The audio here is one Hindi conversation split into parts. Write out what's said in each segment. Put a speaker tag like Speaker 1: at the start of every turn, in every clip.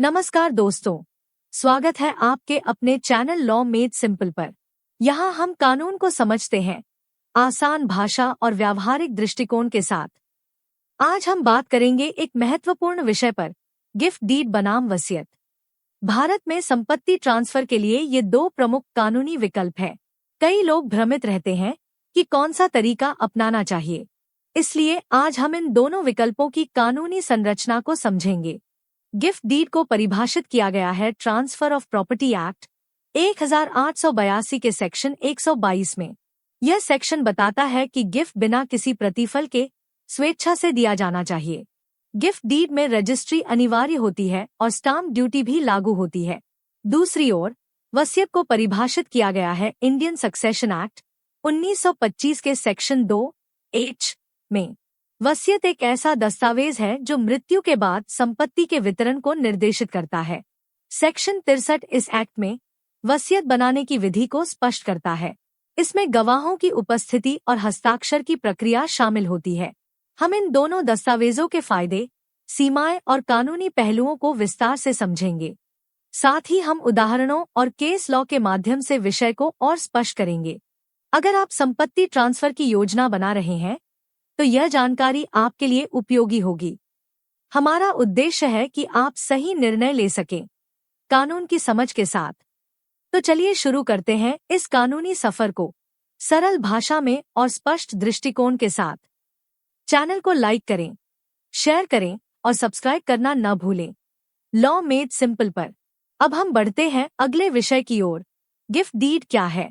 Speaker 1: नमस्कार दोस्तों, स्वागत है आपके अपने चैनल लॉ मेड सिंपल पर। यहाँ हम कानून को समझते हैं आसान भाषा और व्यावहारिक दृष्टिकोण के साथ। आज हम बात करेंगे एक महत्वपूर्ण विषय पर, गिफ्ट डीड बनाम वसीयत। भारत में संपत्ति ट्रांसफर के लिए ये दो प्रमुख कानूनी विकल्प हैं। कई लोग भ्रमित रहते हैं कि कौन सा तरीका अपनाना चाहिए, इसलिए आज हम इन दोनों विकल्पों की कानूनी संरचना को समझेंगे। गिफ्ट डीड को परिभाषित किया गया है ट्रांसफर ऑफ प्रॉपर्टी एक्ट 1882 के सेक्शन 122 में। यह सेक्शन बताता है कि गिफ्ट बिना किसी प्रतिफल के स्वेच्छा से दिया जाना चाहिए। गिफ्ट डीड में रजिस्ट्री अनिवार्य होती है और स्टाम्प ड्यूटी भी लागू होती है। दूसरी ओर वसीयत को परिभाषित किया गया है इंडियन सक्सेशन एक्ट 1925 के सेक्शन 2H में। वसीयत एक ऐसा दस्तावेज है जो मृत्यु के बाद संपत्ति के वितरण को निर्देशित करता है। सेक्शन 63 इस एक्ट में वसीयत बनाने की विधि को स्पष्ट करता है। इसमें गवाहों की उपस्थिति और हस्ताक्षर की प्रक्रिया शामिल होती है। हम इन दोनों दस्तावेजों के फायदे, सीमाएं और कानूनी पहलुओं को विस्तार से समझेंगे। साथ ही हम उदाहरणों और केस लॉ के माध्यम से विषय को और स्पष्ट करेंगे। अगर आप संपत्ति ट्रांसफर की योजना बना रहे हैं तो यह जानकारी आपके लिए उपयोगी होगी। हमारा उद्देश्य है कि आप सही निर्णय ले सकें कानून की समझ के साथ। तो चलिए शुरू करते हैं इस कानूनी सफर को सरल भाषा में और स्पष्ट दृष्टिकोण के साथ। चैनल को लाइक करें, शेयर करें और सब्सक्राइब करना न भूलें। लॉ मेड सिंपल पर अब हम बढ़ते हैं अगले विषय की ओर। गिफ्ट डीड क्या है?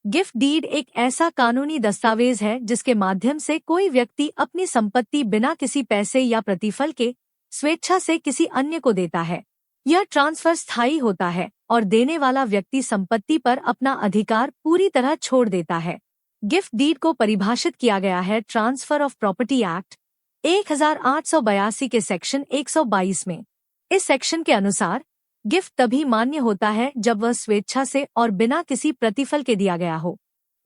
Speaker 1: गिफ्ट डीड एक ऐसा कानूनी दस्तावेज है जिसके माध्यम से कोई व्यक्ति अपनी संपत्ति बिना किसी पैसे या प्रतिफल के स्वेच्छा से किसी अन्य को देता है। यह ट्रांसफर स्थायी होता है और देने वाला व्यक्ति संपत्ति पर अपना अधिकार पूरी तरह छोड़ देता है। गिफ्ट डीड को परिभाषित किया गया है ट्रांसफर ऑफ प्रॉपर्टी एक्ट 1882 के सेक्शन 122 में। इस सेक्शन के अनुसार गिफ्ट तभी मान्य होता है जब वह स्वेच्छा से और बिना किसी प्रतिफल के दिया गया हो।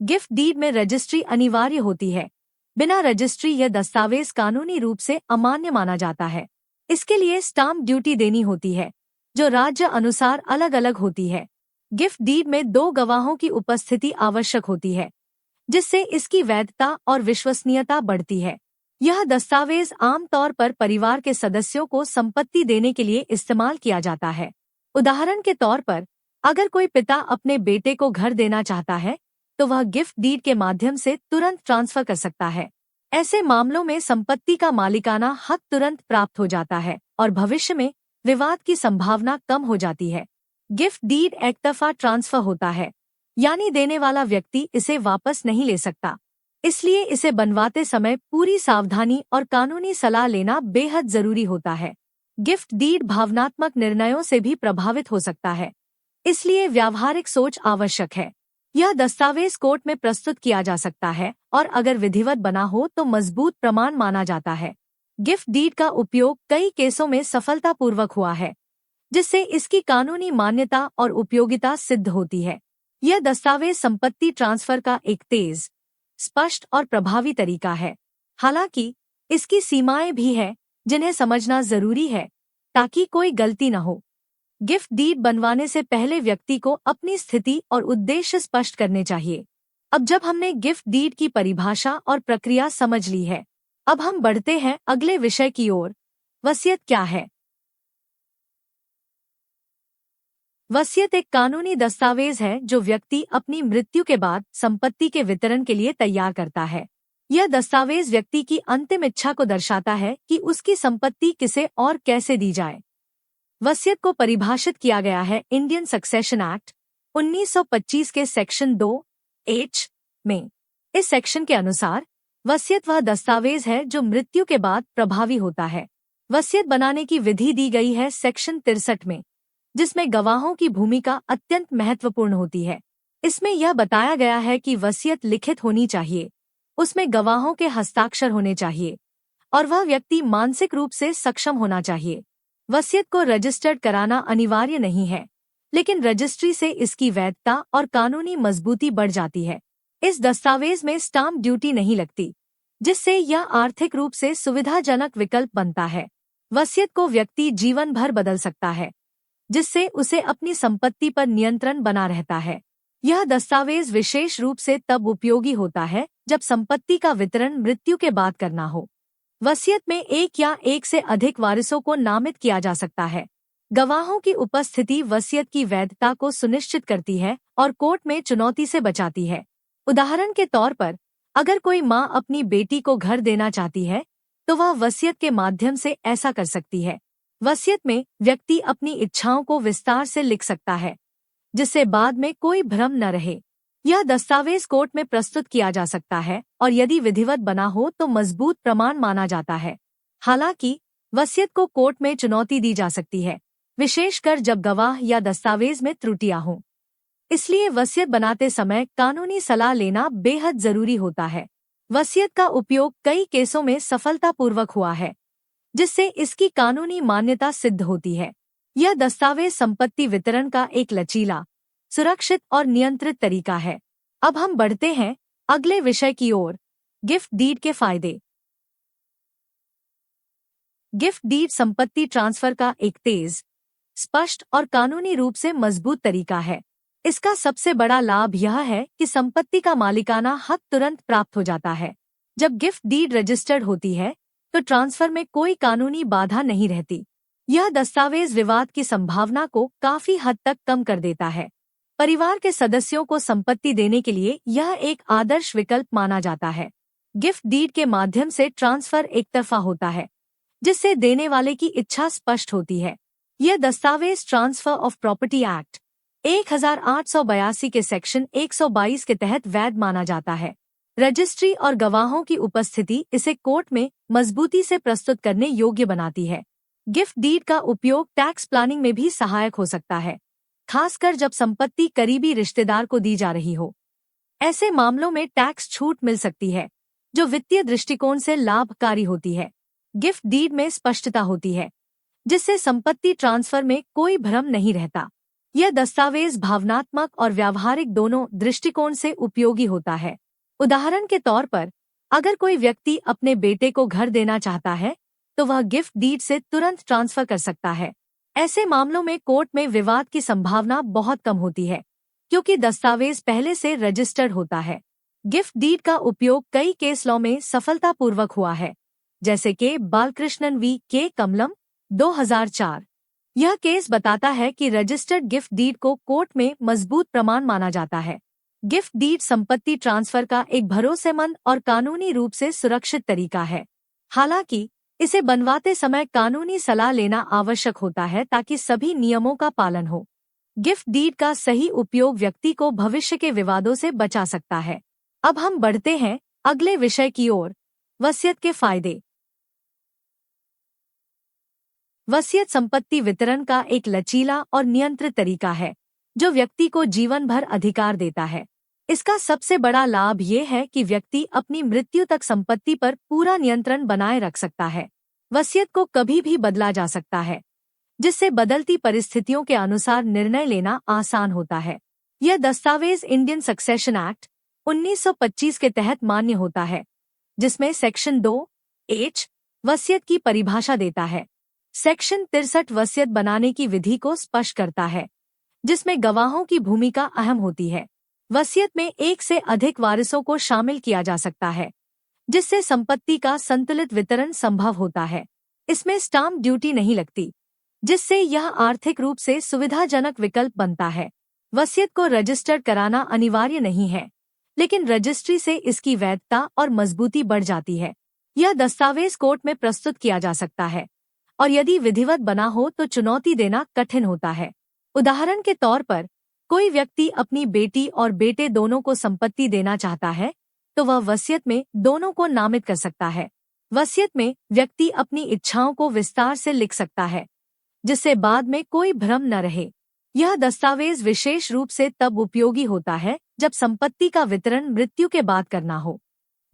Speaker 1: गिफ्ट डीड में रजिस्ट्री अनिवार्य होती है। बिना रजिस्ट्री यह दस्तावेज कानूनी रूप से अमान्य माना जाता है। इसके लिए स्टाम्प ड्यूटी देनी होती है, जो राज्य अनुसार अलग अलग होती है। गिफ्ट डीड में दो गवाहों की उपस्थिति आवश्यक होती है, जिससे इसकी वैधता और विश्वसनीयता बढ़ती है। यह दस्तावेज आमतौर पर परिवार के सदस्यों को संपत्ति देने के लिए इस्तेमाल किया जाता है। उदाहरण के तौर पर, अगर कोई पिता अपने बेटे को घर देना चाहता है तो वह गिफ्ट डीड के माध्यम से तुरंत ट्रांसफर कर सकता है। ऐसे मामलों में संपत्ति का मालिकाना हक तुरंत प्राप्त हो जाता है और भविष्य में विवाद की संभावना कम हो जाती है। गिफ्ट डीड एकतरफा ट्रांसफर होता है, यानी देने वाला व्यक्ति इसे वापस नहीं ले सकता। इसलिए इसे बनवाते समय पूरी सावधानी और कानूनी सलाह लेना बेहद जरूरी होता है। गिफ्ट डीड भावनात्मक निर्णयों से भी प्रभावित हो सकता है, इसलिए व्यावहारिक सोच आवश्यक है। यह दस्तावेज कोर्ट में प्रस्तुत किया जा सकता है और अगर विधिवत बना हो तो मजबूत प्रमाण माना जाता है। गिफ्ट डीड का उपयोग कई केसों में सफलतापूर्वक हुआ है, जिससे इसकी कानूनी मान्यता और उपयोगिता सिद्ध होती है। यह दस्तावेज संपत्ति ट्रांसफर का एक तेज, स्पष्ट और प्रभावी तरीका है। हालांकि इसकी सीमाएं भी हैं जिन्हें समझना जरूरी है ताकि कोई गलती न हो। गिफ्ट डीड बनवाने से पहले व्यक्ति को अपनी स्थिति और उद्देश्य स्पष्ट करने चाहिए। अब जब हमने गिफ्ट डीड की परिभाषा और प्रक्रिया समझ ली है, अब हम बढ़ते हैं अगले विषय की ओर। वसीयत क्या है? वसीयत एक कानूनी दस्तावेज है जो व्यक्ति अपनी मृत्यु के बाद संपत्ति के वितरण के लिए तैयार करता है। यह दस्तावेज व्यक्ति की अंतिम इच्छा को दर्शाता है कि उसकी संपत्ति किसे और कैसे दी जाए। वसीयत को परिभाषित किया गया है इंडियन सक्सेशन एक्ट 1925 के सेक्शन 2H में। इस सेक्शन के अनुसार वसीयत वह दस्तावेज है जो मृत्यु के बाद प्रभावी होता है। वसीयत बनाने की विधि दी गई है सेक्शन 63 में, जिसमें गवाहों की भूमिका अत्यंत महत्वपूर्ण होती है। इसमें यह बताया गया है कि वसीयत लिखित होनी चाहिए, उसमें गवाहों के हस्ताक्षर होने चाहिए और वह व्यक्ति मानसिक रूप से सक्षम होना चाहिए। वसीयत को रजिस्टर्ड कराना अनिवार्य नहीं है, लेकिन रजिस्ट्री से इसकी वैधता और कानूनी मजबूती बढ़ जाती है। इस दस्तावेज में स्टाम्प ड्यूटी नहीं लगती, जिससे यह आर्थिक रूप से सुविधाजनक विकल्प बनता है। वसीयत को व्यक्ति जीवन भर बदल सकता है, जिससे उसे अपनी संपत्ति पर नियंत्रण बना रहता है। यह दस्तावेज विशेष रूप से तब उपयोगी होता है जब संपत्ति का वितरण मृत्यु के बाद करना हो। वसीयत में एक या एक से अधिक वारिसों को नामित किया जा सकता है। गवाहों की उपस्थिति वसीयत की वैधता को सुनिश्चित करती है और कोर्ट में चुनौती से बचाती है। उदाहरण के तौर पर, अगर कोई माँ अपनी बेटी को घर देना चाहती है, तो वह वसीयत के माध्यम से ऐसा कर सकती है। वसीयत में व्यक्ति अपनी इच्छाओं को विस्तार से लिख सकता है, जिससे बाद में कोई भ्रम न रहे। यह दस्तावेज कोर्ट में प्रस्तुत किया जा सकता है और यदि विधिवत बना हो तो मजबूत प्रमाण माना जाता है। हालांकि वसीयत को कोर्ट में चुनौती दी जा सकती है, विशेषकर जब गवाह या दस्तावेज में त्रुटियां हों। इसलिए वसीयत बनाते समय कानूनी सलाह लेना बेहद जरूरी होता है। वसीयत का उपयोग कई केसों में सफलतापूर्वक हुआ है, जिससे इसकी कानूनी मान्यता सिद्ध होती है। यह दस्तावेज संपत्ति वितरण का एक लचीला, सुरक्षित और नियंत्रित तरीका है। अब हम बढ़ते हैं अगले विषय की ओर, गिफ्ट डीड के फायदे। गिफ्ट डीड संपत्ति ट्रांसफर का एक तेज, स्पष्ट और कानूनी रूप से मजबूत तरीका है। इसका सबसे बड़ा लाभ यह है कि संपत्ति का मालिकाना हक तुरंत प्राप्त हो जाता है। जब गिफ्ट डीड रजिस्टर्ड होती है तो ट्रांसफर में कोई कानूनी बाधा नहीं रहती। यह दस्तावेज विवाद की संभावना को काफी हद तक कम कर देता है। परिवार के सदस्यों को संपत्ति देने के लिए यह एक आदर्श विकल्प माना जाता है। गिफ्ट डीड के माध्यम से ट्रांसफर एकतरफा होता है, जिससे देने वाले की इच्छा स्पष्ट होती है। यह दस्तावेज ट्रांसफर ऑफ प्रॉपर्टी एक्ट 1882 के सेक्शन 122 के तहत वैध माना जाता है। रजिस्ट्री और गवाहों की उपस्थिति इसे कोर्ट में मजबूती से प्रस्तुत करने योग्य बनाती है। गिफ्ट डीड का उपयोग टैक्स प्लानिंग में भी सहायक हो सकता है, खासकर जब संपत्ति करीबी रिश्तेदार को दी जा रही हो। ऐसे मामलों में टैक्स छूट मिल सकती है, जो वित्तीय दृष्टिकोण से लाभकारी होती है। गिफ्ट डीड में स्पष्टता होती है, जिससे संपत्ति ट्रांसफर में कोई भ्रम नहीं रहता। यह दस्तावेज भावनात्मक और व्यावहारिक दोनों दृष्टिकोण से उपयोगी होता है। उदाहरण के तौर पर, अगर कोई व्यक्ति अपने बेटे को घर देना चाहता है, तो वह गिफ्ट डीड से तुरंत ट्रांसफर कर सकता है। ऐसे मामलों में कोर्ट में विवाद की संभावना बहुत कम होती है, क्योंकि दस्तावेज पहले से रजिस्टर्ड होता है। गिफ्ट डीड का उपयोग कई केस लॉ में सफलतापूर्वक हुआ है, जैसे कि बालकृष्णन वी के कमलम 2004। यह केस बताता है कि रजिस्टर्ड गिफ्ट डीड को कोर्ट में मजबूत प्रमाण माना जाता है। गिफ्ट डीड संपत्ति ट्रांसफर का एक भरोसेमंद और कानूनी रूप से सुरक्षित तरीका है। हालांकि इसे बनवाते समय कानूनी सलाह लेना आवश्यक होता है ताकि सभी नियमों का पालन हो। गिफ्ट डीड का सही उपयोग व्यक्ति को भविष्य के विवादों से बचा सकता है। अब हम बढ़ते हैं अगले विषय की ओर, वसीयत के फायदे। वसीयत संपत्ति वितरण का एक लचीला और नियंत्रित तरीका है, जो व्यक्ति को जीवन भर अधिकार देता है। इसका सबसे बड़ा लाभ ये है कि व्यक्ति अपनी मृत्यु तक संपत्ति पर पूरा नियंत्रण बनाए रख सकता है। वसीयत को कभी भी बदला जा सकता है, जिससे बदलती परिस्थितियों के अनुसार निर्णय लेना आसान होता है। यह दस्तावेज इंडियन सक्सेशन एक्ट 1925 के तहत मान्य होता है, जिसमें सेक्शन 2H वसीयत की परिभाषा देता है। सेक्शन 63 वसीयत बनाने की विधि को स्पष्ट करता है, जिसमें गवाहों की भूमिका अहम होती है। वसीयत में एक से अधिक वारिसों को शामिल किया जा सकता है, जिससे संपत्ति का संतुलित वितरण संभव होता है। इसमें स्टाम्प ड्यूटी नहीं लगती, जिससे यह आर्थिक रूप से सुविधाजनक विकल्प बनता है। वसीयत को रजिस्टर्ड कराना अनिवार्य नहीं है, लेकिन रजिस्ट्री से इसकी वैधता और मजबूती बढ़ जाती है। यह दस्तावेज कोर्ट में प्रस्तुत किया जा सकता है, और यदि विधिवत बना हो तो चुनौती देना कठिन होता है। उदाहरण के तौर पर, कोई व्यक्ति अपनी बेटी और बेटे दोनों को संपत्ति देना चाहता है, तो वह वसीयत में दोनों को नामित कर सकता है। वसीयत में व्यक्ति अपनी इच्छाओं को विस्तार से लिख सकता है, जिससे बाद में कोई भ्रम न रहे। यह दस्तावेज विशेष रूप से तब उपयोगी होता है जब संपत्ति का वितरण मृत्यु के बाद करना हो।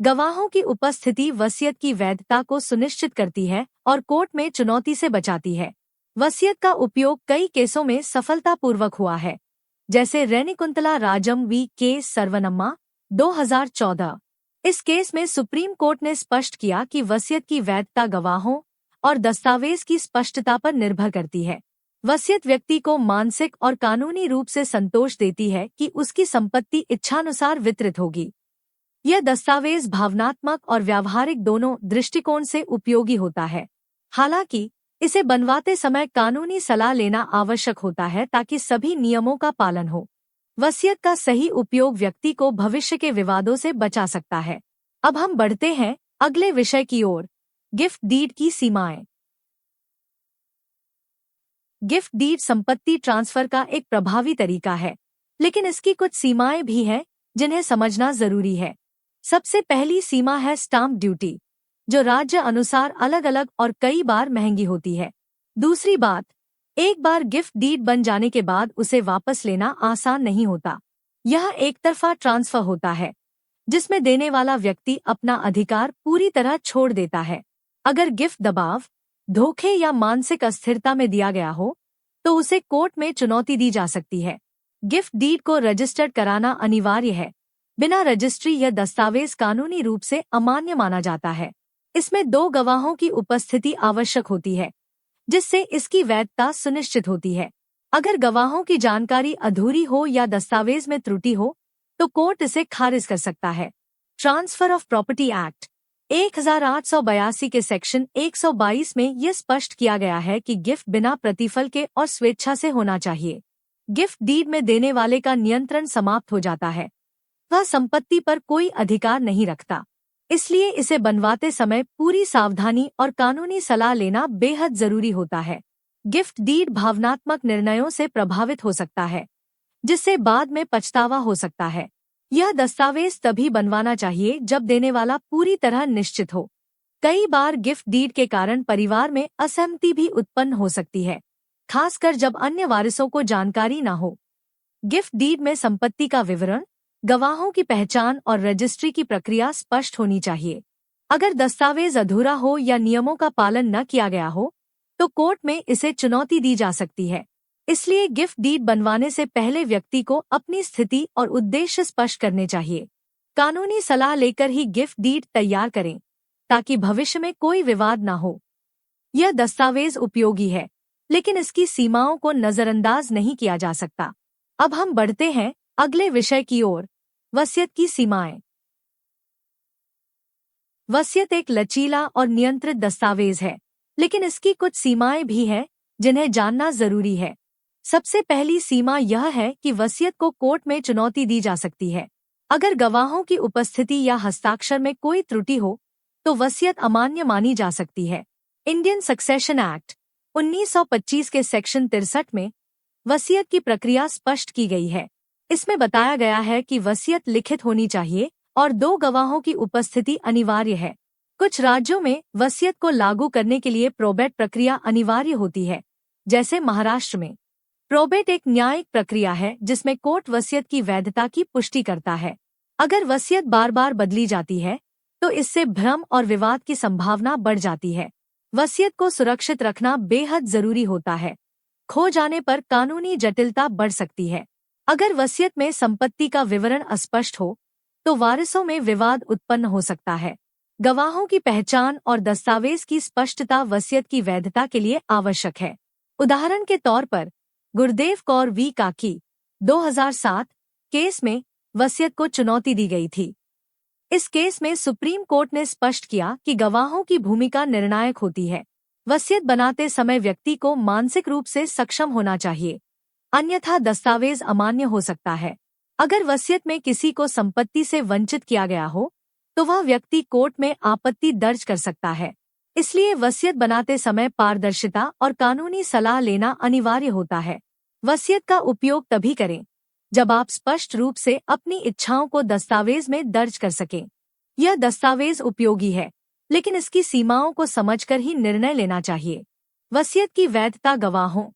Speaker 1: गवाहों की उपस्थिति वसीयत की वैधता को सुनिश्चित करती है और कोर्ट में चुनौती से बचाती है। वसीयत का उपयोग कई केसों में सफलतापूर्वक हुआ है, जैसे रेनिकुंतला राजम वी के सर्वनम्मा 2014। इस केस में सुप्रीम कोर्ट ने स्पष्ट किया कि वसीयत की वैधता गवाहों, और दस्तावेज की स्पष्टता पर निर्भर करती है। वसीयत व्यक्ति को मानसिक और कानूनी रूप से संतोष देती है कि उसकी संपत्ति इच्छानुसार वितरित होगी। यह दस्तावेज भावनात्मक और व्यावहारिक दोनों दृष्टिकोण से उपयोगी होता है। हालांकि इसे बनवाते समय कानूनी सलाह लेना आवश्यक होता है ताकि सभी नियमों का पालन हो। वसीयत का सही उपयोग व्यक्ति को भविष्य के विवादों से बचा सकता है। अब हम बढ़ते हैं अगले विषय की ओर, गिफ्ट डीड की सीमाएं। गिफ्ट डीड संपत्ति ट्रांसफर का एक प्रभावी तरीका है, लेकिन इसकी कुछ सीमाएं भी हैं जिन्हें समझना जरूरी है। सबसे पहली सीमा है स्टाम्प ड्यूटी, जो राज्य अनुसार अलग अलग और कई बार महंगी होती है। दूसरी बात, एक बार गिफ्ट डीड बन जाने के बाद उसे वापस लेना आसान नहीं होता। यह एक तरफा ट्रांसफर होता है, जिसमें देने वाला व्यक्ति अपना अधिकार पूरी तरह छोड़ देता है। अगर गिफ्ट दबाव, धोखे या मानसिक अस्थिरता में दिया गया हो, तो उसे कोर्ट में चुनौती दी जा सकती है। गिफ्ट डीड को रजिस्टर्ड कराना अनिवार्य है। बिना रजिस्ट्री यह दस्तावेज कानूनी रूप से अमान्य माना जाता है। इसमें 2 गवाहों की उपस्थिति आवश्यक होती है, जिससे इसकी वैधता सुनिश्चित होती है। अगर गवाहों की जानकारी अधूरी हो या दस्तावेज में त्रुटि हो, तो कोर्ट इसे खारिज कर सकता है। ट्रांसफर ऑफ प्रॉपर्टी एक्ट 1882 के सेक्शन 122 में यह स्पष्ट किया गया है कि गिफ्ट बिना प्रतिफल के और स्वेच्छा से होना चाहिए। गिफ्ट डीड में देने वाले का नियंत्रण समाप्त हो जाता है। वह संपत्ति पर कोई अधिकार नहीं रखता। इसलिए इसे बनवाते समय पूरी सावधानी और कानूनी सलाह लेना बेहद जरूरी होता है। गिफ्ट डीड भावनात्मक निर्णयों से प्रभावित हो सकता है, जिससे बाद में पछतावा हो सकता है। यह दस्तावेज तभी बनवाना चाहिए जब देने वाला पूरी तरह निश्चित हो। कई बार गिफ्ट डीड के कारण परिवार में असहमति भी उत्पन्न हो सकती है, खासकर जब अन्य वारिसों को जानकारी न हो। गिफ्ट डीड में संपत्ति का विवरण, गवाहों की पहचान और रजिस्ट्री की प्रक्रिया स्पष्ट होनी चाहिए। अगर दस्तावेज अधूरा हो या नियमों का पालन न किया गया हो, तो कोर्ट में इसे चुनौती दी जा सकती है। इसलिए गिफ्ट डीड बनवाने से पहले व्यक्ति को अपनी स्थिति और उद्देश्य स्पष्ट करने चाहिए। कानूनी सलाह लेकर ही गिफ्ट डीड तैयार करें, ताकि भविष्य में कोई विवाद न हो। यह दस्तावेज उपयोगी है, लेकिन इसकी सीमाओं को नजरअंदाज नहीं किया जा सकता। अब हम बढ़ते हैं अगले विषय की ओर, वसीयत की सीमाएं। वसीयत एक लचीला और नियंत्रित दस्तावेज है, लेकिन इसकी कुछ सीमाएं भी हैं जिन्हें जानना जरूरी है। सबसे पहली सीमा यह है कि वसीयत को कोर्ट में चुनौती दी जा सकती है। अगर गवाहों की उपस्थिति या हस्ताक्षर में कोई त्रुटि हो, तो वसीयत अमान्य मानी जा सकती है। इंडियन सक्सेशन एक्ट 1925 के सेक्शन 63 में वसीयत की प्रक्रिया स्पष्ट की गई है। इसमें बताया गया है कि वसीयत लिखित होनी चाहिए और 2 गवाहों की उपस्थिति अनिवार्य है। कुछ राज्यों में वसीयत को लागू करने के लिए प्रोबेट प्रक्रिया अनिवार्य होती है, जैसे महाराष्ट्र में। प्रोबेट एक न्यायिक प्रक्रिया है जिसमें कोर्ट वसीयत की वैधता की पुष्टि करता है। अगर वसीयत बार बार बदली जाती है, तो इससे भ्रम और विवाद की संभावना बढ़ जाती है। वसीयत को सुरक्षित रखना बेहद जरूरी होता है। खो जाने पर कानूनी जटिलता बढ़ सकती है। अगर वसीयत में संपत्ति का विवरण अस्पष्ट हो, तो वारिसों में विवाद उत्पन्न हो सकता है। गवाहों की पहचान और दस्तावेज की स्पष्टता वसीयत की वैधता के लिए आवश्यक है। उदाहरण के तौर पर गुरदेव कौर वी काकी 2007 केस में वसीयत को चुनौती दी गई थी। इस केस में सुप्रीम कोर्ट ने स्पष्ट किया कि गवाहों की भूमिका निर्णायक होती है। वसीयत बनाते समय व्यक्ति को मानसिक रूप से सक्षम होना चाहिए, अन्यथा दस्तावेज अमान्य हो सकता है। अगर वसीयत में किसी को संपत्ति से वंचित किया गया हो, तो वह व्यक्ति कोर्ट में आपत्ति दर्ज कर सकता है। इसलिए वसीयत बनाते समय पारदर्शिता और कानूनी सलाह लेना अनिवार्य होता है। वसीयत का उपयोग तभी करें जब आप स्पष्ट रूप से अपनी इच्छाओं को दस्तावेज में दर्ज कर सकें। यह दस्तावेज उपयोगी है, लेकिन इसकी सीमाओं को समझकर ही निर्णय लेना चाहिए। वसीयत की वैधता गवाहों,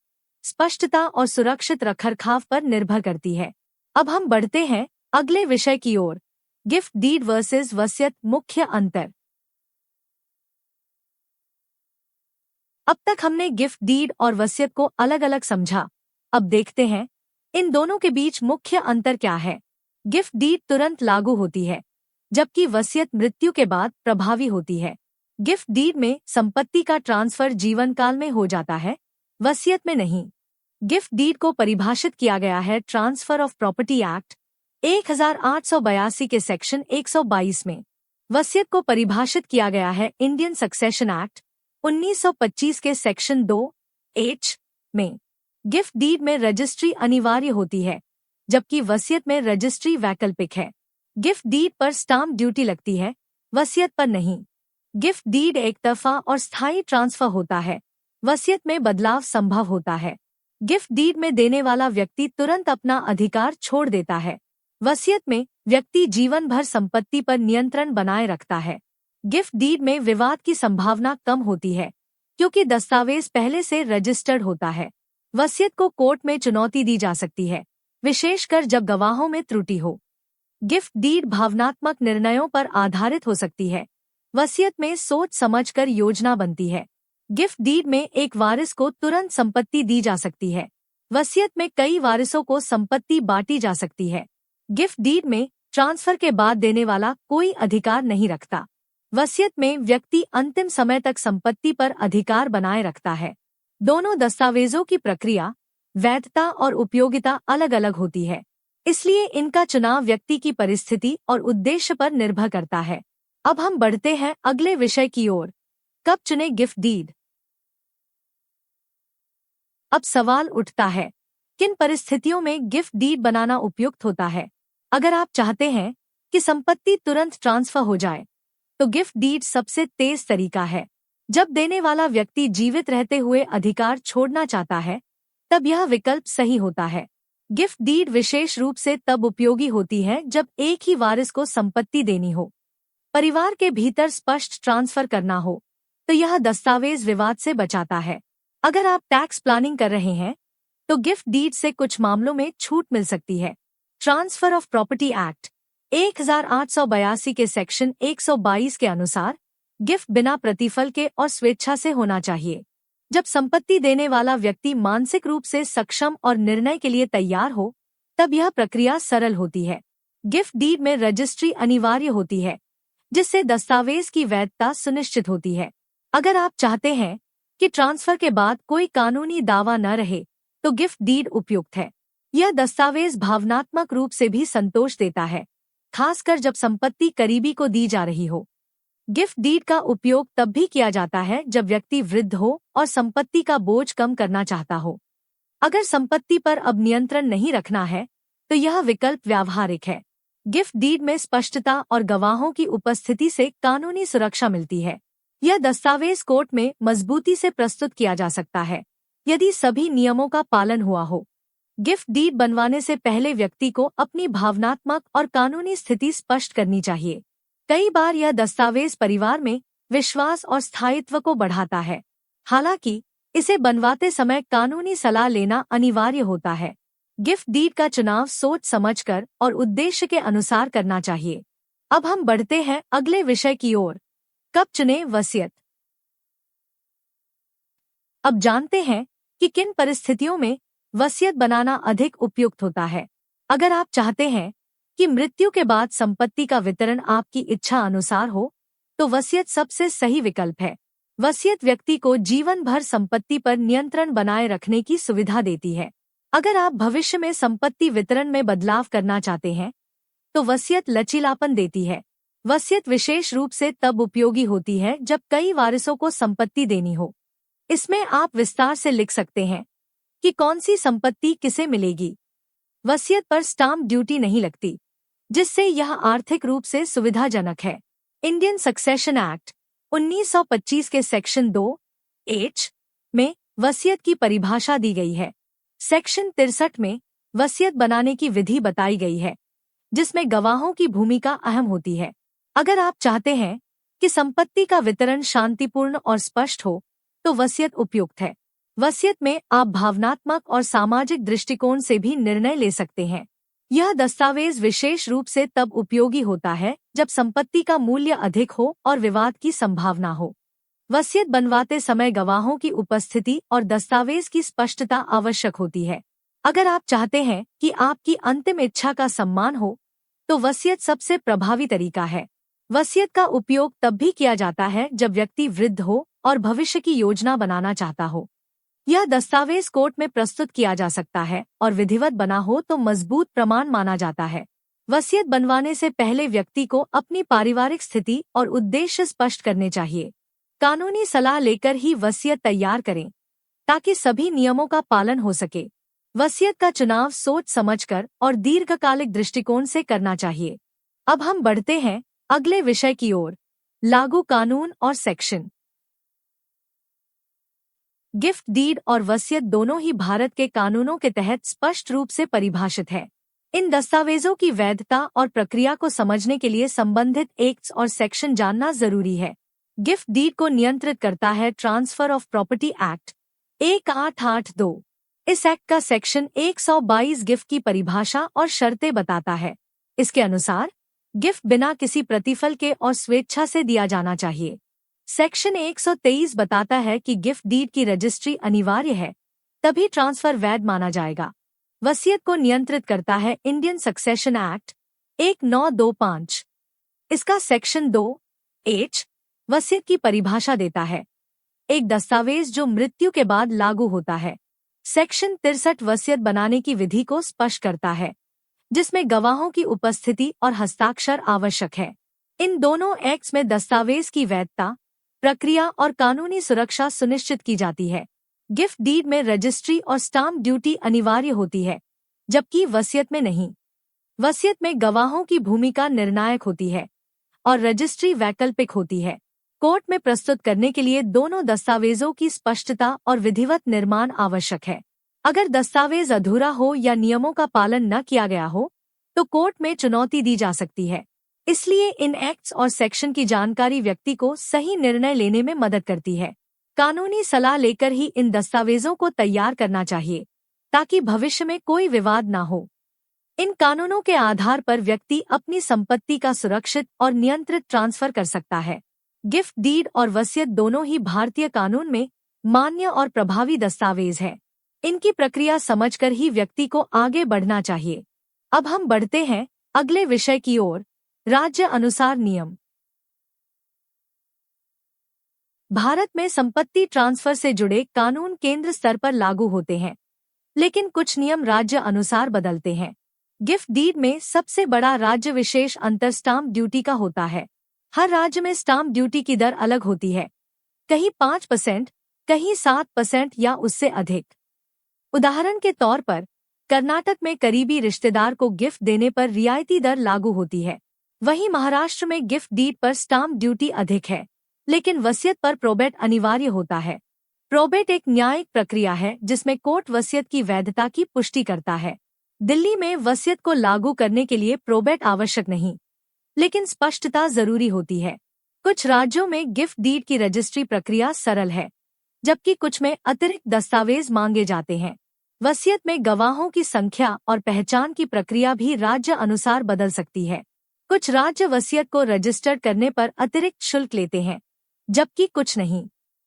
Speaker 1: स्पष्टता और सुरक्षित रखरखाव पर निर्भर करती है। अब हम बढ़ते हैं अगले विषय की ओर, गिफ्ट डीड वर्सेस वसीयत, मुख्य अंतर। अब तक हमने गिफ्ट डीड और वसीयत को अलग अलग समझा। अब देखते हैं इन दोनों के बीच मुख्य अंतर क्या है। गिफ्ट डीड तुरंत लागू होती है, जबकि वसीयत मृत्यु के बाद प्रभावी होती है। गिफ्ट डीड में संपत्ति का ट्रांसफर जीवन काल में हो जाता है, वसीयत में नहीं। गिफ्ट डीड को परिभाषित किया गया है ट्रांसफर ऑफ प्रॉपर्टी एक्ट 1882 के सेक्शन 122 में। वसीयत को परिभाषित किया गया है इंडियन सक्सेशन एक्ट 1925 के सेक्शन 2H में। गिफ्ट डीड में रजिस्ट्री अनिवार्य होती है, जबकि वसीयत में रजिस्ट्री वैकल्पिक है। गिफ्ट डीड पर स्टाम्प ड्यूटी लगती है, वसीयत पर नहीं। गिफ्ट डीड एक तरफा और स्थायी ट्रांसफर होता है, वसीयत में बदलाव संभव होता है। गिफ्ट डीड में देने वाला व्यक्ति तुरंत अपना अधिकार छोड़ देता है, वसीयत में व्यक्ति जीवन भर संपत्ति पर नियंत्रण बनाए रखता है। गिफ्ट डीड में विवाद की संभावना कम होती है, क्योंकि दस्तावेज पहले से रजिस्टर्ड होता है। वसीयत को कोर्ट में चुनौती दी जा सकती है, विशेषकर जब गवाहों में त्रुटि हो। गिफ्ट डीड भावनात्मक निर्णयों पर आधारित हो सकती है, वसीयत में सोच समझकर योजना बनती है। गिफ्ट डीड में एक वारिस को तुरंत संपत्ति दी जा सकती है, वसीयत में कई वारिसों को संपत्ति बांटी जा सकती है। गिफ्ट डीड में ट्रांसफर के बाद देने वाला कोई अधिकार नहीं रखता, वसीयत में व्यक्ति अंतिम समय तक संपत्ति पर अधिकार बनाए रखता है। दोनों दस्तावेजों की प्रक्रिया, वैधता और उपयोगिता अलग अलग होती है, इसलिए इनका चुनाव व्यक्ति की परिस्थिति और उद्देश्य पर निर्भर करता है। अब हम बढ़ते हैं अगले विषय की ओर, कब चुने गिफ्ट डीड। अब सवाल उठता है, किन परिस्थितियों में गिफ्ट डीड बनाना उपयुक्त होता है। अगर आप चाहते हैं कि संपत्ति तुरंत ट्रांसफर हो जाए, तो गिफ्ट डीड सबसे तेज तरीका है। जब देने वाला व्यक्ति जीवित रहते हुए अधिकार छोड़ना चाहता है, तब यह विकल्प सही होता है। गिफ्ट डीड विशेष रूप से तब उपयोगी होती है जब एक ही वारिस को संपत्ति देनी हो, परिवार के भीतर स्पष्ट ट्रांसफर करना हो, तो यह दस्तावेज विवाद से बचाता है। अगर आप टैक्स प्लानिंग कर रहे हैं, तो गिफ्ट डीड से कुछ मामलों में छूट मिल सकती है। ट्रांसफर ऑफ प्रॉपर्टी एक्ट 1882 के सेक्शन 122 के अनुसार गिफ्ट बिना प्रतिफल के और स्वेच्छा से होना चाहिए। जब संपत्ति देने वाला व्यक्ति मानसिक रूप से सक्षम और निर्णय के लिए तैयार हो, तब यह प्रक्रिया सरल होती है। गिफ्ट डीड में रजिस्ट्री अनिवार्य होती है, जिससे दस्तावेज की वैधता सुनिश्चित होती है। अगर आप चाहते हैं कि ट्रांसफर के बाद कोई कानूनी दावा न रहे, तो गिफ्ट डीड उपयुक्त है। यह दस्तावेज भावनात्मक रूप से भी संतोष देता है, खासकर जब संपत्ति करीबी को दी जा रही हो। गिफ्ट डीड का उपयोग तब भी किया जाता है जब व्यक्ति वृद्ध हो और संपत्ति का बोझ कम करना चाहता हो। अगर संपत्ति पर अब नियंत्रण नहीं रखना है, तो यह विकल्प व्यावहारिक है। गिफ्ट डीड में स्पष्टता और गवाहों की उपस्थिति से कानूनी सुरक्षा मिलती है। यह दस्तावेज कोर्ट में मजबूती से प्रस्तुत किया जा सकता है, यदि सभी नियमों का पालन हुआ हो। गिफ्ट डीड बनवाने से पहले व्यक्ति को अपनी भावनात्मक और कानूनी स्थिति स्पष्ट करनी चाहिए। कई बार यह दस्तावेज परिवार में विश्वास और स्थायित्व को बढ़ाता है। हालांकि इसे बनवाते समय कानूनी सलाह लेना अनिवार्य होता है। गिफ्ट डीड का चुनाव सोच समझकर और उद्देश्य के अनुसार करना चाहिए। अब हम बढ़ते हैं अगले विषय की ओर, कब चुने वसीयत। अब जानते हैं कि किन परिस्थितियों में वसीयत बनाना अधिक उपयुक्त होता है। अगर आप चाहते हैं कि मृत्यु के बाद संपत्ति का वितरण आपकी इच्छा अनुसार हो, तो वसीयत सबसे सही विकल्प है। वसीयत व्यक्ति को जीवन भर संपत्ति पर नियंत्रण बनाए रखने की सुविधा देती है। अगर आप भविष्य में संपत्ति वितरण में बदलाव करना चाहते हैं, तो वसीयत लचीलापन देती है। वसीयत विशेष रूप से तब उपयोगी होती है जब कई वारिसों को संपत्ति देनी हो। इसमें आप विस्तार से लिख सकते हैं कि कौन सी संपत्ति किसे मिलेगी। वसीयत पर स्टाम्प ड्यूटी नहीं लगती, जिससे यह आर्थिक रूप से सुविधाजनक है। इंडियन सक्सेशन एक्ट 1925 के सेक्शन 2H में वसीयत की परिभाषा दी गई है। सेक्शन 63 में वसीयत बनाने की विधि बताई गई है, जिसमें गवाहों की भूमिका अहम होती है। अगर आप चाहते हैं कि संपत्ति का वितरण शांतिपूर्ण और स्पष्ट हो, तो वसीयत उपयुक्त है। वसीयत में आप भावनात्मक और सामाजिक दृष्टिकोण से भी निर्णय ले सकते हैं। यह दस्तावेज विशेष रूप से तब उपयोगी होता है जब संपत्ति का मूल्य अधिक हो और विवाद की संभावना हो। वसीयत बनवाते समय गवाहों की उपस्थिति और दस्तावेज की स्पष्टता आवश्यक होती है। अगर आप चाहते हैं कि आपकी अंतिम इच्छा का सम्मान हो, तो वसीयत सबसे प्रभावी तरीका है। वसीयत का उपयोग तब भी किया जाता है जब व्यक्ति वृद्ध हो और भविष्य की योजना बनाना चाहता हो। यह दस्तावेज कोर्ट में प्रस्तुत किया जा सकता है और विधिवत बना हो तो मजबूत प्रमाण माना जाता है। वसीयत बनवाने से पहले व्यक्ति को अपनी पारिवारिक स्थिति और उद्देश्य स्पष्ट करने चाहिए। कानूनी सलाह लेकर ही वसीयत तैयार करें ताकि सभी नियमों का पालन हो सके। वसीयत का चुनाव सोच समझकर और दीर्घकालिक दृष्टिकोण से करना चाहिए। अब हम बढ़ते हैं अगले विषय की ओर, लागू कानून और सेक्शन। गिफ्ट डीड और वसीयत दोनों ही भारत के कानूनों के तहत स्पष्ट रूप से परिभाषित है। इन दस्तावेजों की वैधता और प्रक्रिया को समझने के लिए संबंधित एक्ट्स और सेक्शन जानना जरूरी है। गिफ्ट डीड को नियंत्रित करता है ट्रांसफर ऑफ प्रॉपर्टी एक्ट 1882। इस एक्ट का सेक्शन 122 गिफ्ट की परिभाषा और शर्तें बताता है। इसके अनुसार गिफ्ट बिना किसी प्रतिफल के और स्वेच्छा से दिया जाना चाहिए। सेक्शन 123 बताता है कि गिफ्ट डीड की रजिस्ट्री अनिवार्य है, तभी ट्रांसफर वैध माना जाएगा। वसीयत को नियंत्रित करता है इंडियन सक्सेशन एक्ट 1925। इसका सेक्शन 2H वसीयत की परिभाषा देता है, एक दस्तावेज जो मृत्यु के बाद लागू होता है। सेक्शन 63 वसीयत बनाने की विधि को स्पष्ट करता है, जिसमें गवाहों की उपस्थिति और हस्ताक्षर आवश्यक है। इन दोनों एक्ट्स में दस्तावेज की वैधता, प्रक्रिया और कानूनी सुरक्षा सुनिश्चित की जाती है। गिफ्ट डीड में रजिस्ट्री और स्टाम्प ड्यूटी अनिवार्य होती है, जबकि वसीयत में नहीं। वसीयत में गवाहों की भूमिका निर्णायक होती है और रजिस्ट्री वैकल्पिक होती है। कोर्ट में प्रस्तुत करने के लिए दोनों दस्तावेजों की स्पष्टता और विधिवत निर्माण आवश्यक है। अगर दस्तावेज अधूरा हो या नियमों का पालन न किया गया हो, तो कोर्ट में चुनौती दी जा सकती है। इसलिए इन एक्ट्स और सेक्शन की जानकारी व्यक्ति को सही निर्णय लेने में मदद करती है। कानूनी सलाह लेकर ही इन दस्तावेजों को तैयार करना चाहिए, ताकि भविष्य में कोई विवाद न हो। इन कानूनों के आधार पर व्यक्ति अपनी संपत्ति का सुरक्षित और नियंत्रित ट्रांसफर कर सकता है। गिफ्ट डीड और वसीयत दोनों ही भारतीय कानून में मान्य और प्रभावी दस्तावेज है। इनकी प्रक्रिया समझकर ही व्यक्ति को आगे बढ़ना चाहिए। अब हम बढ़ते हैं अगले विषय की ओर, राज्य अनुसार नियम। भारत में संपत्ति ट्रांसफर से जुड़े कानून केंद्र स्तर पर लागू होते हैं, लेकिन कुछ नियम राज्य अनुसार बदलते हैं। गिफ्ट डीड में सबसे बड़ा राज्य विशेष अंतर स्टाम्प ड्यूटी का होता है। हर राज्य में स्टाम्प ड्यूटी की दर अलग होती है, कहीं 5%, कहीं 7% या उससे अधिक। उदाहरण के तौर पर कर्नाटक में करीबी रिश्तेदार को गिफ्ट देने पर रियायती दर लागू होती है। वहीं महाराष्ट्र में गिफ्ट डीड पर स्टाम्प ड्यूटी अधिक है, लेकिन वसीयत पर प्रोबेट अनिवार्य होता है। प्रोबेट एक न्यायिक प्रक्रिया है जिसमें कोर्ट वसीयत की वैधता की पुष्टि करता है। दिल्ली में वसीयत को लागू करने के लिए प्रोबेट आवश्यक नहीं, लेकिन स्पष्टता जरूरी होती है। कुछ राज्यों में गिफ्ट डीड की रजिस्ट्री प्रक्रिया सरल है, जबकि कुछ में अतिरिक्त दस्तावेज मांगे जाते हैं। वसीयत में गवाहों की संख्या और पहचान की प्रक्रिया भी राज्य अनुसार बदल सकती है। कुछ राज्य वसीयत को रजिस्टर करने पर अतिरिक्त शुल्क लेते हैं, जबकि कुछ नहीं।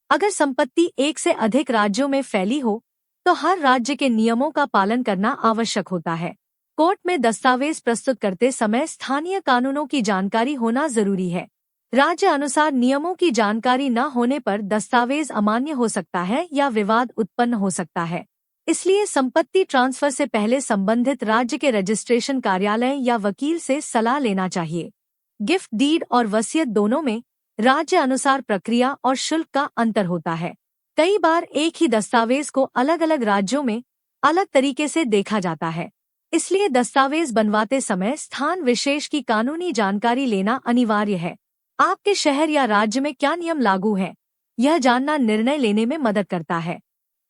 Speaker 1: अगर संपत्ति एक से अधिक राज्यों में फैली हो, तो हर राज्य के नियमों का पालन करना आवश्यक होता है। कोर्ट में दस्तावेज प्रस्तुत करते समय स्थानीय कानूनों की जानकारी होना जरूरी है। राज्य अनुसार नियमों की जानकारी न होने पर दस्तावेज अमान्य हो सकता है या विवाद उत्पन्न हो सकता है। इसलिए संपत्ति ट्रांसफर से पहले संबंधित राज्य के रजिस्ट्रेशन कार्यालय या वकील से सलाह लेना चाहिए। गिफ्ट डीड और वसीयत दोनों में राज्य अनुसार प्रक्रिया और शुल्क का अंतर होता है। कई बार एक ही दस्तावेज को अलग अलग राज्यों में अलग तरीके से देखा जाता है। इसलिए दस्तावेज बनवाते समय स्थान विशेष की कानूनी जानकारी लेना अनिवार्य है। आपके शहर या राज्य में क्या नियम लागू है, यह जानना निर्णय लेने में मदद करता है।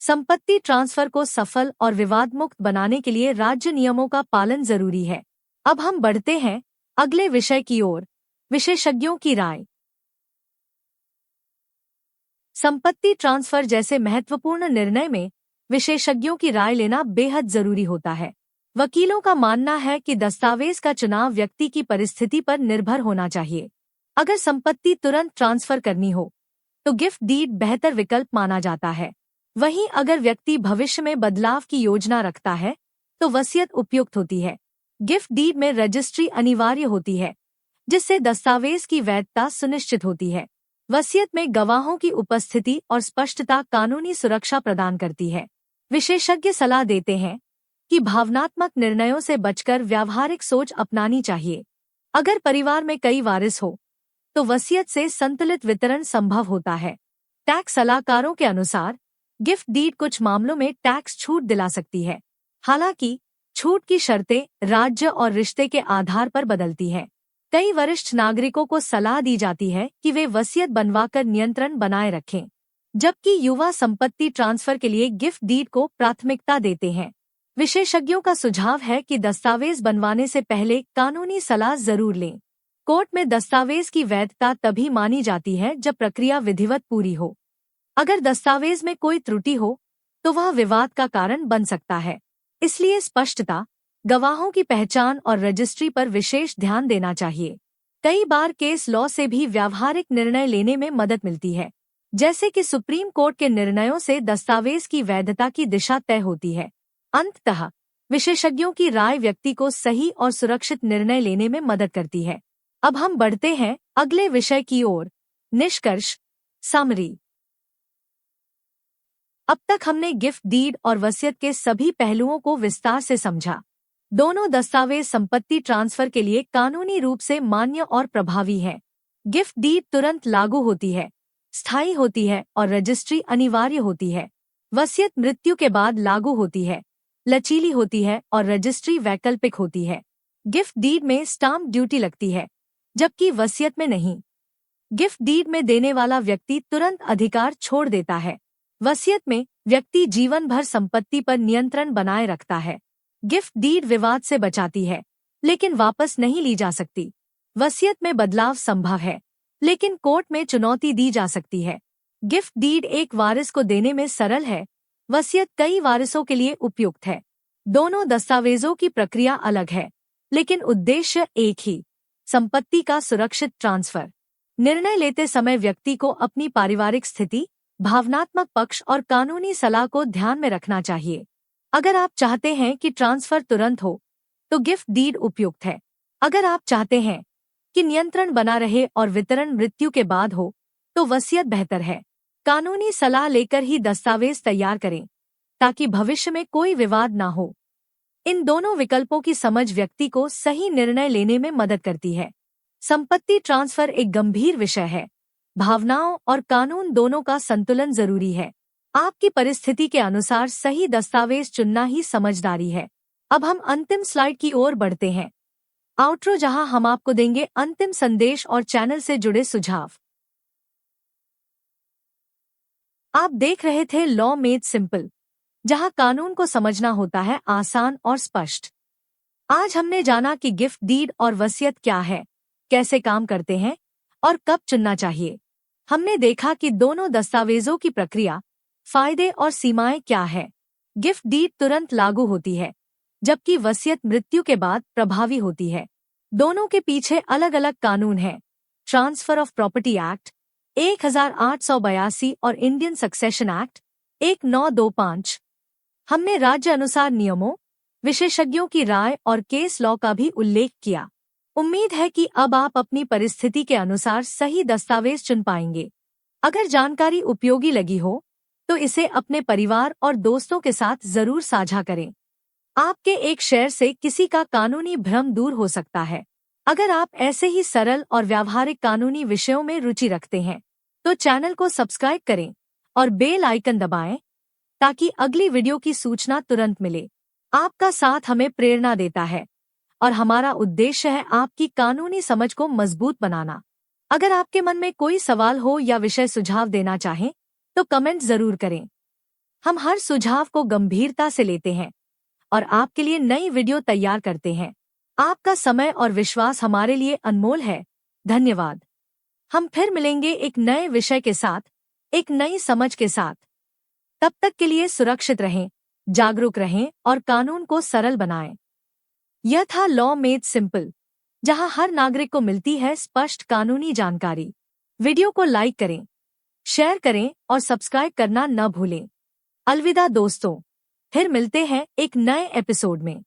Speaker 1: संपत्ति ट्रांसफर को सफल और विवाद मुक्त बनाने के लिए राज्य नियमों का पालन जरूरी है। अब हम बढ़ते हैं अगले विषय की ओर, विशेषज्ञों की राय। संपत्ति ट्रांसफर जैसे महत्वपूर्ण निर्णय में विशेषज्ञों की राय लेना बेहद जरूरी होता है। वकीलों का मानना है कि दस्तावेज का चुनाव व्यक्ति की परिस्थिति पर निर्भर होना चाहिए। अगर संपत्ति तुरंत ट्रांसफर करनी हो, तो गिफ्ट डीड बेहतर विकल्प माना जाता है। वहीं अगर व्यक्ति भविष्य में बदलाव की योजना रखता है, तो वसीयत उपयुक्त होती है। गिफ्ट डीड में रजिस्ट्री अनिवार्य होती है, जिससे दस्तावेज की वैधता सुनिश्चित होती है। वसीयत में गवाहों की उपस्थिति और स्पष्टता कानूनी सुरक्षा प्रदान करती है। विशेषज्ञ सलाह देते हैं कि भावनात्मक निर्णयों से बचकर व्यावहारिक सोच अपनानी चाहिए। अगर परिवार में कई वारिस हो तो वसीयत से संतुलित वितरण संभव होता है। टैक्स सलाहकारों के अनुसार गिफ्ट डीड कुछ मामलों में टैक्स छूट दिला सकती है। हालांकि छूट की शर्तें राज्य और रिश्ते के आधार पर बदलती हैं। कई वरिष्ठ नागरिकों को सलाह दी जाती है कि वे वसीयत बनवाकर नियंत्रण बनाए रखें, जबकि युवा संपत्ति ट्रांसफर के लिए गिफ्ट डीड को प्राथमिकता देते हैं। विशेषज्ञों का सुझाव है कि दस्तावेज बनवाने से पहले कानूनी सलाह जरूर लें। कोर्ट में दस्तावेज की वैधता तभी मानी जाती है जब प्रक्रिया विधिवत पूरी हो। अगर दस्तावेज में कोई त्रुटि हो तो वह विवाद का कारण बन सकता है। इसलिए स्पष्टता, गवाहों की पहचान और रजिस्ट्री पर विशेष ध्यान देना चाहिए। कई बार केस लॉ से भी व्यावहारिक निर्णय लेने में मदद मिलती है, जैसे कि सुप्रीम कोर्ट के निर्णयों से दस्तावेज की वैधता की दिशा तय होती है। अंततः विशेषज्ञों की राय व्यक्ति को सही और सुरक्षित निर्णय लेने में मदद करती है। अब हम बढ़ते हैं अगले विषय की ओर। निष्कर्ष, समरी। अब तक हमने गिफ्ट डीड और वसीयत के सभी पहलुओं को विस्तार से समझा। दोनों दस्तावेज संपत्ति ट्रांसफर के लिए कानूनी रूप से मान्य और प्रभावी हैं। गिफ्ट डीड तुरंत लागू होती है, स्थायी होती है और रजिस्ट्री अनिवार्य होती है। वसीयत मृत्यु के बाद लागू होती है, लचीली होती है और रजिस्ट्री वैकल्पिक होती है। गिफ्ट डीड में स्टाम्प ड्यूटी लगती है, जबकि वसीयत में नहीं। गिफ्ट डीड में देने वाला व्यक्ति तुरंत अधिकार छोड़ देता है। वसीयत में व्यक्ति जीवन भर संपत्ति पर नियंत्रण बनाए रखता है। गिफ्ट डीड विवाद से बचाती है, लेकिन वापस नहीं ली जा सकती। वसीयत में बदलाव संभव है, लेकिन कोर्ट में चुनौती दी जा सकती है। गिफ्ट डीड एक वारिस को देने में सरल है, वसीयत कई वारिसों के लिए उपयुक्त है। दोनों दस्तावेजों की प्रक्रिया अलग है, लेकिन उद्देश्य एक ही, संपत्ति का सुरक्षित ट्रांसफर। निर्णय लेते समय व्यक्ति को अपनी पारिवारिक स्थिति, भावनात्मक पक्ष और कानूनी सलाह को ध्यान में रखना चाहिए। अगर आप चाहते हैं कि ट्रांसफर तुरंत हो, तो गिफ्ट डीड उपयुक्त है। अगर आप चाहते हैं कि नियंत्रण बना रहे और वितरण मृत्यु के बाद हो, तो वसीयत बेहतर है। कानूनी सलाह लेकर ही दस्तावेज तैयार करें, ताकि भविष्य में कोई विवाद ना हो। इन दोनों विकल्पों की समझ व्यक्ति को सही निर्णय लेने में मदद करती है। संपत्ति ट्रांसफर एक गंभीर विषय है। भावनाओं और कानून दोनों का संतुलन जरूरी है। आपकी परिस्थिति के अनुसार सही दस्तावेज चुनना ही समझदारी है। अब हम अंतिम स्लाइड की ओर बढ़ते हैं, आउट्रो, जहां हम आपको देंगे अंतिम संदेश और चैनल से जुड़े सुझाव। आप देख रहे थे लॉ मेड सिंपल, जहां कानून को समझना होता है आसान और स्पष्ट। आज हमने जाना कि गिफ्ट डीड और वसीयत क्या है, कैसे काम करते हैं और कब चुनना चाहिए। हमने देखा कि दोनों दस्तावेजों की प्रक्रिया, फायदे और सीमाएं क्या है। गिफ्ट डीड तुरंत लागू होती है, जबकि वसीयत मृत्यु के बाद प्रभावी होती है। दोनों के पीछे अलग अलग कानून हैं। ट्रांसफर ऑफ प्रॉपर्टी एक्ट 1882 और इंडियन सक्सेशन एक्ट 1925। हमने राज्य अनुसार नियमों, विशेषज्ञों की राय और केस लॉ का भी उल्लेख किया। उम्मीद है कि अब आप अपनी परिस्थिति के अनुसार सही दस्तावेज चुन पाएंगे। अगर जानकारी उपयोगी लगी हो तो इसे अपने परिवार और दोस्तों के साथ जरूर साझा करें। आपके एक शेयर से किसी का कानूनी भ्रम दूर हो सकता है। अगर आप ऐसे ही सरल और व्यावहारिक कानूनी विषयों में रुचि रखते हैं तो चैनल को सब्सक्राइब करें और बेल आइकन दबाएं, ताकि अगली वीडियो की सूचना तुरंत मिले। आपका साथ हमें प्रेरणा देता है और हमारा उद्देश्य है आपकी कानूनी समझ को मजबूत बनाना। अगर आपके मन में कोई सवाल हो या विषय सुझाव देना चाहें तो कमेंट जरूर करें। हम हर सुझाव को गंभीरता से लेते हैं और आपके लिए नई वीडियो तैयार करते हैं। आपका समय और विश्वास हमारे लिए अनमोल है। धन्यवाद। हम फिर मिलेंगे एक नए विषय के साथ, एक नई समझ के साथ। तब तक के लिए सुरक्षित रहें, जागरूक रहें और कानून को सरल बनाएं। यह था लॉ मेड सिंपल, जहां हर नागरिक को मिलती है स्पष्ट कानूनी जानकारी। वीडियो को लाइक करें, शेयर करें और सब्सक्राइब करना न भूलें। अलविदा दोस्तों, फिर मिलते हैं एक नए एपिसोड में।